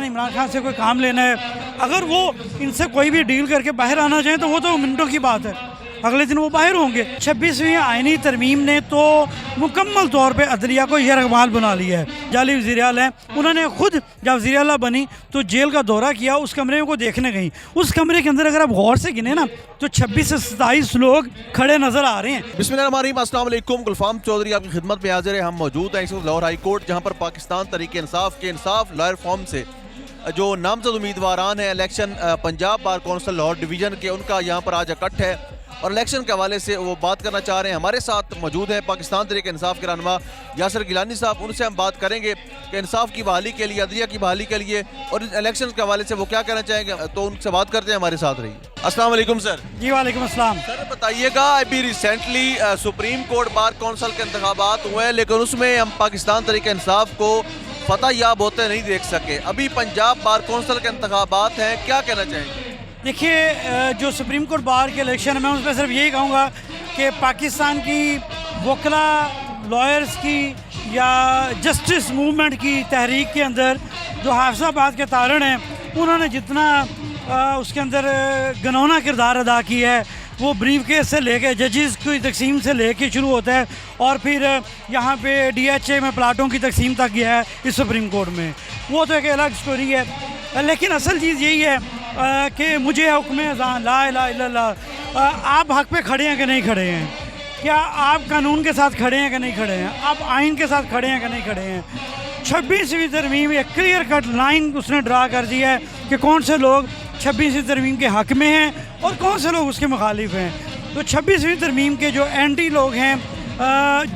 نے عمران خان سے کوئی کام لینا ہے, اگر وہ ان سے کوئی بھی ڈیل کر کے باہر آنا چاہیں تو وہ تو منٹوں کی بات ہے, اگلے دن وہ باہر ہوں گے. 26ویں آئینی ترمیم نے تو مکمل طور پہ عدلیہ کو یرغمال بنا لیا ہے. جعلی وزیر اعلیٰ ہیں, انہوں نے خود جب وزیر اعلیٰ بنی تو جیل کا دورہ کیا, اس کمرے کو دیکھنے گئیں. اس کمرے کے اندر اگر آپ غور سے گنے نا تو 26 سے 27 لوگ کھڑے نظر آ رہے ہیں. بسم اللہ الرحمن الرحیم. السلام علیکم. گلفام چودھری آپ کی خدمت میں حاضر ہے. ہم موجود ہیں اس وقت لاہور ہائی کورٹ, جہاں پر پاکستان تحریک انصاف کے انصاف لائر فارم سے جو نامزد امیدواران ہیں election Punjab bar council Lahore division کے, ان کا یہاں پر آج اکٹھ ہے اور الیکشن کے حوالے سے وہ بات کرنا چاہ رہے ہیں. ہمارے ساتھ موجود ہیں پاکستان تحریک انصاف کے رہنما یاسر گیلانی صاحب. ان سے ہم بات کریں گے کہ انصاف کی بحالی کے لیے, عدلیہ کی بحالی کے لیے اور الیکشن کے حوالے سے وہ کیا کہنا چاہیں گے, تو ان سے بات کرتے ہیں. ہمارے ساتھ رہیے. السلام علیکم سر. جی وعلیکم السلام. سر بتائیے گا, ابھی recently supreme court bar council کے انتخابات ہوئے ہیں, لیکن اس میں ہم پاکستان تحریک انصاف کو فتح یاب ہوتے نہیں دیکھ سکے. ابھی پنجاب بار کونسل کے انتخابات ہیں, کیا کہنا چاہیں گے؟ دیکھیے, جو سپریم کورٹ بار کے الیکشن ہے, میں اس پہ صرف یہی کہوں گا کہ پاکستان کی وکلا لائرز کی یا جسٹس موومنٹ کی تحریک کے اندر جو حافظ آباد کے تارڑ ہیں, انہوں نے جتنا اس کے اندر گنونا کردار ادا کیا ہے, وہ بریف کیس سے لے کے ججز کی تقسیم سے لے کے شروع ہوتا ہے اور پھر یہاں پہ ڈی ایچ اے میں پلاٹوں کی تقسیم تک گیا ہے اس سپریم کورٹ میں, وہ تو ایک الگ سٹوری ہے. لیکن اصل چیز یہی ہے کہ مجھے حکم اذان لا الہ الا اللہ, آپ حق پہ کھڑے ہیں کہ نہیں کھڑے ہیں, کیا آپ قانون کے ساتھ کھڑے ہیں کہ نہیں کھڑے ہیں, آپ آئین کے ساتھ کھڑے ہیں کہ نہیں کھڑے ہیں. 26ویں ترمیم ایک کلیئر کٹ لائن اس نے ڈرا کر دی ہے کہ کون سے لوگ 26ویں ترمیم کے حق میں ہیں اور کون سے لوگ اس کے مخالف ہیں. تو 26ویں ترمیم کے جو اینٹی لوگ ہیں,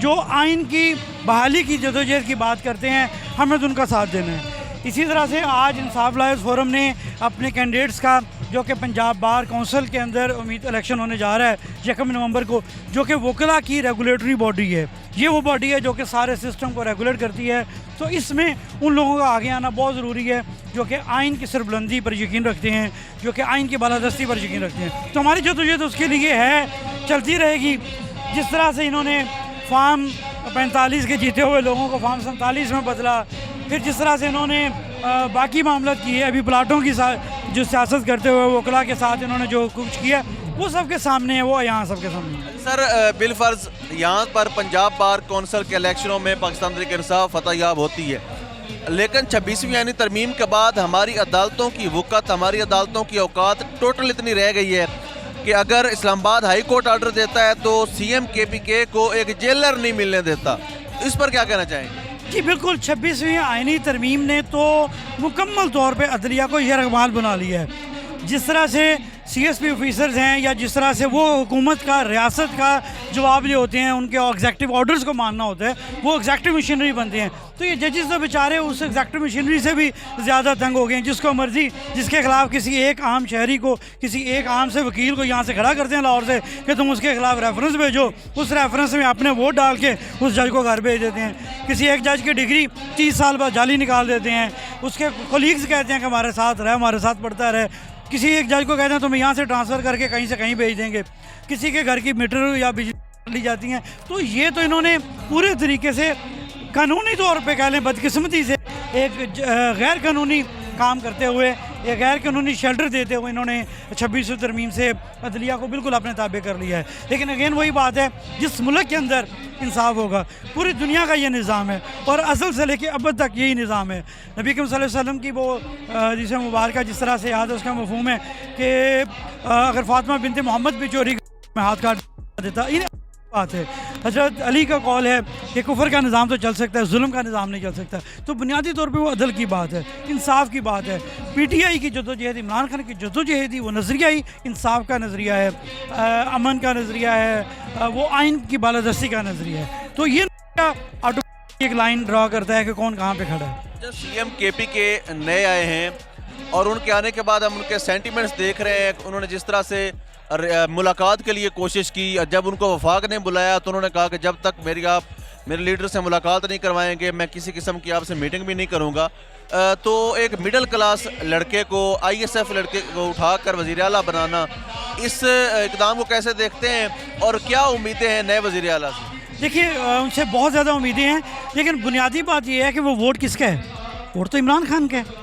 جو آئین کی بحالی کی جدوجہد کی بات کرتے ہیں, ہمیں تو ان کا ساتھ دینا ہے. اسی طرح سے آج انصاف لائرز فورم نے اپنے کینڈیڈیٹس کا, جو کہ پنجاب بار کونسل کے اندر امید الیکشن ہونے جا رہا ہے 1 نومبر کو, جو کہ وکلا کی ریگولیٹری باڈی ہے, یہ وہ باڈی ہے جو کہ سارے سسٹم کو ریگولیٹ کرتی ہے. تو اس میں ان لوگوں کا آگے آنا بہت ضروری ہے جو کہ آئین کی سربلندی پر یقین رکھتے ہیں, جو کہ آئین کی بالادستی پر یقین رکھتے ہیں. تو ہماری جدوجہد اس کے لیے ہے, چلتی رہے گی. جس طرح سے انہوں نے فارم 45 کے جیتے ہوئے لوگوں کو فارم 47 میں بدلا, پھر جس طرح سے انہوں نے باقی معاملات کیے, ابھی پلاٹوں کی جو سیاست کرتے ہوئے وکلا کے ساتھ انہوں نے جو کچھ کیا, وہ سب کے سامنے ہے, وہ یہاں سب کے سامنے ہے. سر بالفرض یہاں پر پنجاب بار کونسل کے الیکشنوں میں پاکستان تحریک انصاف فتح یاب ہوتی ہے, لیکن 26ویں آئینی ترمیم کے بعد ہماری عدالتوں کی وقت, ہماری عدالتوں کی اوقات ٹوٹل اتنی رہ گئی ہے کہ اگر اسلام آباد ہائی کورٹ آرڈر دیتا ہے تو سی ایم کے پی کے کو ایک جیلر نہیں ملنے دیتا. اس پر کیا کہنا چاہیں گے؟ جی بالکل, 26ویں آئینی ترمیم نے تو مکمل طور پہ عدلیہ کو یرغمال بنا لیا ہے. جس طرح سے سی ایس پی آفیسرز ہیں, یا جس طرح سے وہ حکومت کا, ریاست کا جواب لے ہوتے ہیں, ان کے ایگزیکٹو آرڈرز کو ماننا ہوتا ہے, وہ ایگزیکٹو مشینری بنتے ہیں. تو یہ ججز تو بیچارے اس ایگزیکٹو مشینری سے بھی زیادہ تنگ ہو گئے ہیں. جس کو مرضی, جس کے خلاف کسی ایک عام شہری کو, کسی ایک عام سے وکیل کو یہاں سے کھڑا کرتے ہیں لاہور سے کہ تم اس کے خلاف ریفرنس بھیجو, اس ریفرنس میں اپنے ووٹ ڈال کے اس جج کو گھر بھیج دیتے ہیں. کسی ایک جج کی ڈگری 30 سال بعد جعلی نکال دیتے ہیں, اس کے کولیگز کہتے ہیں کہ ہمارے ساتھ رہے, ہمارے ساتھ پڑھتا رہے. کسی ایک جج کو کہتے ہیں تم یہاں سے ٹرانسفر کر کے کہیں سے کہیں بھیج دیں گے. کسی کے گھر کی میٹر یا بجلی لی جاتی ہیں. تو یہ تو انہوں نے پورے طریقے سے قانونی طور پہ کہہ لیں بدقسمتی سے ایک غیر قانونی کام کرتے ہوئے, ایک غیر قانونی شیلٹر دیتے ہوئے انہوں نے 26ویں ترمیم سے عدلیہ کو بالکل اپنے تابع کر لیا ہے. لیکن اگین وہی بات ہے, جس ملک کے اندر انصاف ہوگا, پوری دنیا کا یہ نظام ہے اور اصل سے لے کے اب تک یہی نظام ہے. نبی کریم صلی اللہ علیہ وسلم کی وہ حدیث مبارکہ جس طرح سے یاد ہے, اس کا مفہوم ہے کہ اگر فاطمہ بنت محمد بھی چوری میں ہاتھ کاٹ دیتا. بات ہے, حضرت علی کا قول ہے کہ کفر کا نظام تو چل سکتا ہے, ظلم کا نظام نہیں چل سکتا. تو بنیادی طور پہ وہ عدل کی بات ہے, انصاف کی بات ہے. پی ٹی آئی کی جدوجہد, عمران خان کی جدوجہد, وہ نظریہ ہی انصاف کا نظریہ ہے, امن کا نظریہ ہے, وہ آئین کی بالادستی کا نظریہ ہے. تو یہ ایک لائن ڈرا کرتا ہے کہ کون کہاں پہ کھڑا ہے. سی ایم کے پی کے نئے آئے ہیں اور ان کے آنے کے بعد ہم ان کے سینٹیمنٹس دیکھ رہے ہیں. انہوں نے جس طرح سے ملاقات کے لیے کوشش کی, جب ان کو وفاق نے بلایا تو انہوں نے کہا کہ جب تک میرے لیڈر سے ملاقات نہیں کروائیں گے میں کسی قسم کی آپ سے میٹنگ بھی نہیں کروں گا. تو ایک مڈل کلاس لڑکے کو, آئی ایس ایف لڑکے کو اٹھا کر وزیر اعلیٰ بنانا, اس اقدام کو کیسے دیکھتے ہیں اور کیا امیدیں ہیں نئے وزیر اعلیٰ سے؟ دیکھیے, ان سے بہت زیادہ امیدیں ہیں, لیکن بنیادی بات یہ ہے کہ وہ ووٹ کس کا ہے. ووٹ تو عمران خان کا ہے.